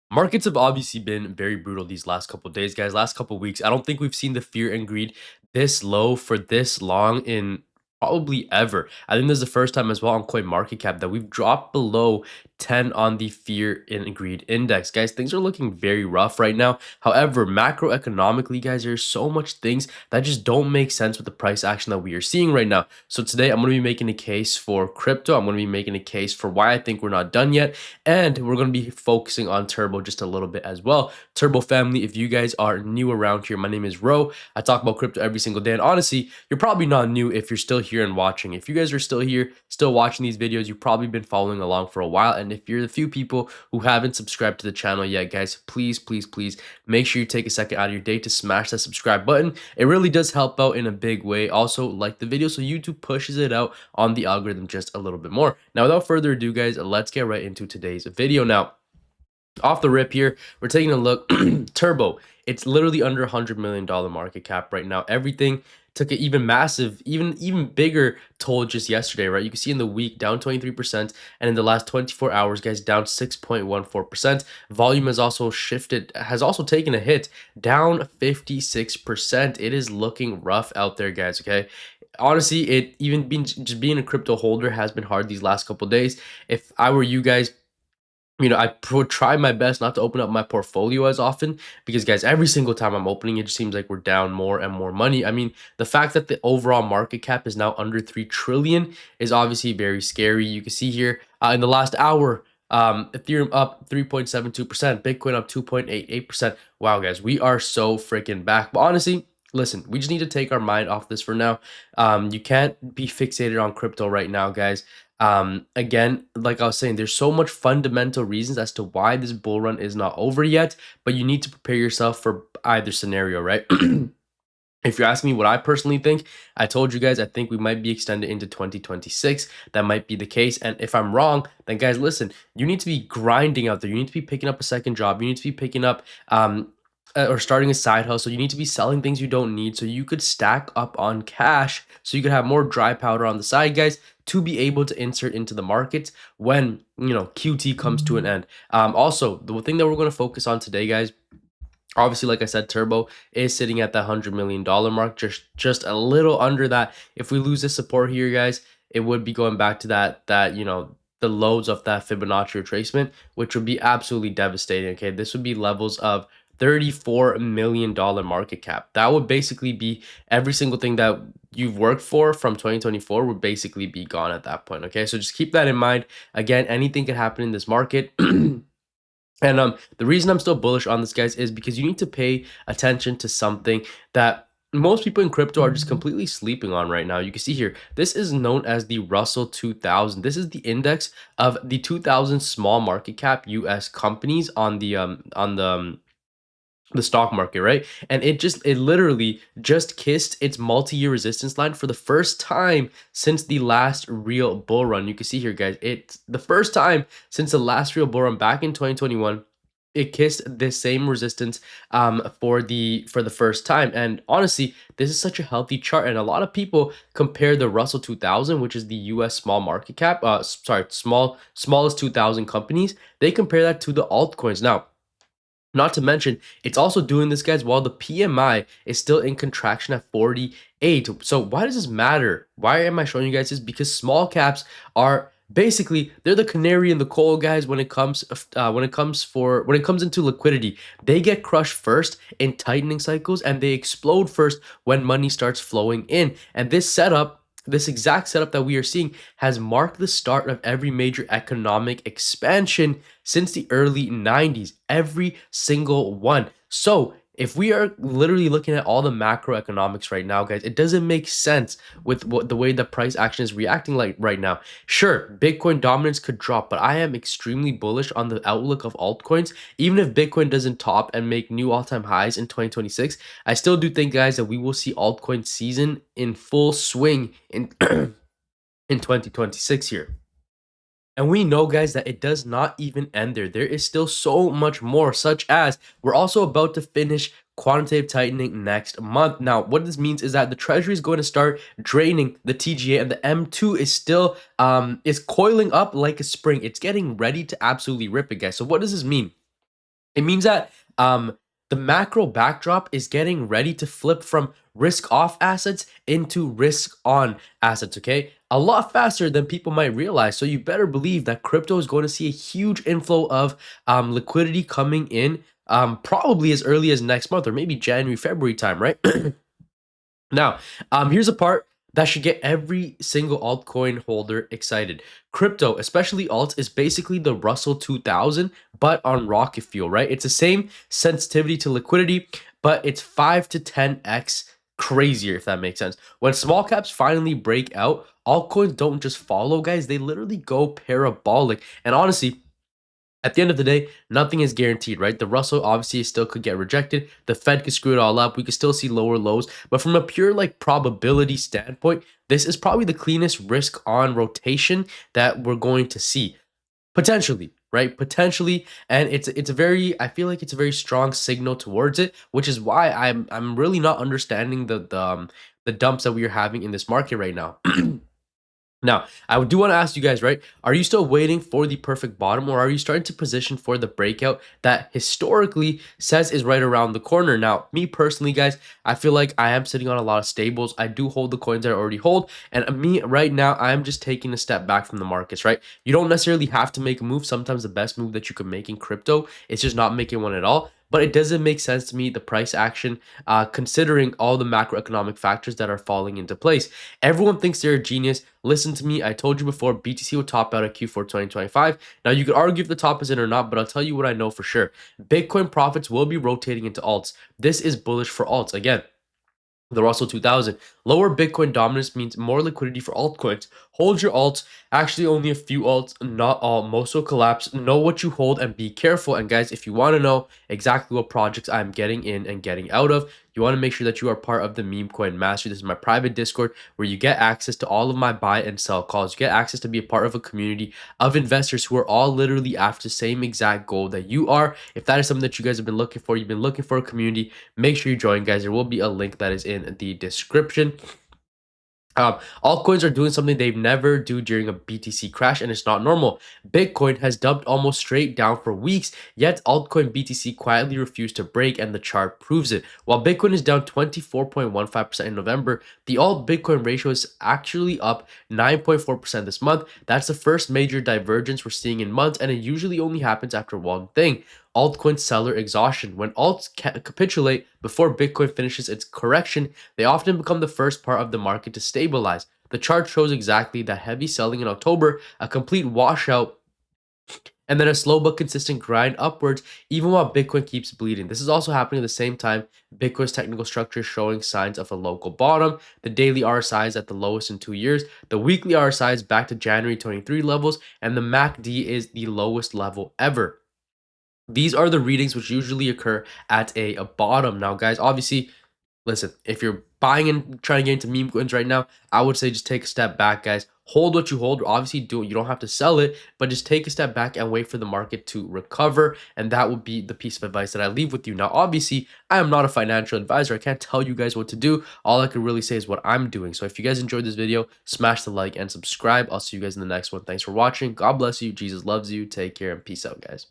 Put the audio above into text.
Markets have obviously been very brutal these last couple of days, guys. Last couple of weeks, I don't think we've seen the fear and greed this low for this long in probably ever. I think this is the first time as well on CoinMarketCap that we've dropped below 10 on the fear and greed index. Guys, things are looking very rough right now. However, macroeconomically, guys, there's so much things that just don't make sense with the price action that we are seeing right now. So today I'm going to be making a case for crypto. I'm going to be making a case for why I think we're not done yet. And we're going to be focusing on Turbo just a little bit as well. Turbo family, if you guys are new around here, my name is Ro. I talk about crypto every single day. And honestly, you're probably not new if you're still here and watching. If you guys are still here, still watching these videos, you've probably been following along for a while. And if you're the few people who haven't subscribed to the channel yet, guys, please, please, please make sure you take a second out of your day to smash that subscribe button. It really does help out in a big way. Also, like the video so YouTube pushes it out on the algorithm just a little bit more. Now, without further ado, guys, let's get right into today's video. Now, off the rip here, we're taking a look. Turbo, it's literally under $100 million market cap right now. Everything took an even massive, even bigger toll just yesterday, right? You can see in the week down 23%, and in the last 24 hours, guys, down 6.14%. Volume has also shifted, has also taken a hit, down 56%. It is looking rough out there, guys, okay? Honestly, it even just being a crypto holder has been hard these last couple days. If I were you guys, I would try my best not to open up my portfolio as often because, guys, every single time I'm opening, it just seems like we're down more and more money. I mean, the fact that the overall market cap is now under 3 trillion is obviously very scary. You can see here in the last hour, Ethereum up 3.72%, Bitcoin up 2.88%. Wow, guys, we are so freaking back. But honestly, listen, we just need to take our mind off this for now. You can't be fixated on crypto right now, guys. Again, like I was saying, there's so much fundamental reasons as to why this bull run is not over yet, but you need to prepare yourself for either scenario, right? If you're asking me what I personally think, I told you guys I think we might be extended into 2026. That might be the case. And if I'm wrong, then guys, listen, you need to be grinding out there. You need to be picking up a second job. You need to be picking up or starting a side hustle. You need to be selling things you don't need so you could stack up on cash so you could have more dry powder on the side, guys, to be able to insert into the market when QT comes to an end. Also, the thing that we're going to focus on today, guys, obviously, like I said, Turbo is sitting at that $100 million mark, just a little under that. If we lose this support here, guys, it would be going back to that the lows of that Fibonacci retracement, which would be absolutely devastating. Okay, this would be levels of $34 million market cap. That would basically be every single thing that you've worked for from 2024 would basically be gone at that point. Okay, so just keep that in mind. Again, anything can happen in this market. And the reason I'm still bullish on this, guys, is because you need to pay attention to something that most people in crypto are just completely sleeping on right now. You can see here, this is known as the Russell 2000. This is the index of the 2000 small market cap US companies on the stock market, right? And it literally just kissed its multi-year resistance line for the first time since the last real bull run. You can see here, guys, it's the first time since the last real bull run back in 2021. It kissed this same resistance for the first time. And honestly, this is such a healthy chart, and a lot of people compare the Russell 2000, which is the US small market cap, smallest 2000 companies, they compare that to the altcoins. Now, not to mention, it's also doing this, guys, while the PMI is still in contraction at 48. So why does this matter? Why am I showing you guys this? Because small caps are basically, they're the canary in the coal, guys, when it comes into liquidity. They get crushed first in tightening cycles, and they explode first when money starts flowing in. And this exact setup that we are seeing has marked the start of every major economic expansion since the early 90s, every single one. So if we are literally looking at all the macroeconomics right now, guys, it doesn't make sense with the way the price action is reacting like right now. Sure, Bitcoin dominance could drop, but I am extremely bullish on the outlook of altcoins. Even if Bitcoin doesn't top and make new all-time highs in 2026, I still do think, guys, that we will see altcoin season in full swing in in 2026 here. And we know, guys, that it does not even end there. There is still so much more, such as we're also about to finish quantitative tightening next month. Now, what this means is that the Treasury is going to start draining the TGA, and the M2 is still is coiling up like a spring. It's getting ready to absolutely rip it, guys. So what does this mean? It means that the macro backdrop is getting ready to flip from risk off assets into risk on assets, okay? A lot faster than people might realize. So you better believe that crypto is going to see a huge inflow of liquidity coming in probably as early as next month or maybe January, February time, right? Now, here's a part that should get every single altcoin holder excited. Crypto, especially alts, is basically the Russell 2000, but on rocket fuel, right? It's the same sensitivity to liquidity, but it's 5 to 10x crazier, if that makes sense. When small caps finally break out, altcoins don't just follow, guys. They literally go parabolic. And honestly, at the end of the day, nothing is guaranteed, right? The Russell obviously still could get rejected. The Fed could screw it all up. We could still see lower lows. But from a pure like probability standpoint, this is probably the cleanest risk on rotation that we're going to see. Potentially, right? Potentially. And it's a very, I feel like it's a very strong signal towards it, which is why I'm really not understanding the dumps that we are having in this market right now. Now, I do want to ask you guys, right? Are you still waiting for the perfect bottom, or are you starting to position for the breakout that historically says is right around the corner? Now, me personally, guys, I feel like I am sitting on a lot of stables. I do hold the coins that I already hold. And me right now, I'm just taking a step back from the markets, right? You don't necessarily have to make a move. Sometimes the best move that you can make in crypto is just not making one at all. But it doesn't make sense to me, the price action, considering all the macroeconomic factors that are falling into place. Everyone thinks they're a genius. Listen to me. I told you before, BTC will top out at Q4 2025. Now, you could argue if the top is in or not, but I'll tell you what I know for sure. Bitcoin profits will be rotating into alts. This is bullish for alts. Again, the Russell 2000. Lower Bitcoin dominance means more liquidity for altcoins. Hold your alts. Actually, only a few alts, not all. Most will collapse. Know what you hold and be careful. And guys, if you want to know exactly what projects I'm getting in and getting out of, you want to make sure that you are part of the Memecoin Mastery. This is my private Discord where you get access to all of my buy and sell calls. You get access to be a part of a community of investors who are all literally after the same exact goal that you are. If that is something that you guys have been looking for, you've been looking for a community, make sure you join, guys. There will be a link that is in the description. Altcoins are doing something they've never do during a BTC crash, and it's not normal. Bitcoin has dumped almost straight down for weeks, yet altcoin BTC quietly refused to break, and the chart proves it. While Bitcoin is down 24.15% in November, the alt Bitcoin ratio is actually up 9.4% this month. That's the first major divergence we're seeing in months, and it usually only happens after one thing: altcoin seller exhaustion. When alts capitulate before Bitcoin finishes its correction, they often become the first part of the market to stabilize. The chart shows exactly that: heavy selling in October, a complete washout, and then a slow but consistent grind upwards, even while Bitcoin keeps bleeding. This is also happening at the same time Bitcoin's technical structure is showing signs of a local bottom. The daily RSI is at the lowest in 2 years. The weekly RSI is back to January 23 levels, and the MACD is the lowest level ever. These are the readings which usually occur at a bottom. Now, guys, obviously, listen, if you're buying and trying to get into meme coins right now, I would say just take a step back, guys. Hold what you hold. Obviously, you don't have to sell it, but just take a step back and wait for the market to recover. And that would be the piece of advice that I leave with you. Now, obviously, I am not a financial advisor. I can't tell you guys what to do. All I can really say is what I'm doing. So if you guys enjoyed this video, smash the like and subscribe. I'll see you guys in the next one. Thanks for watching. God bless you. Jesus loves you. Take care and peace out, guys.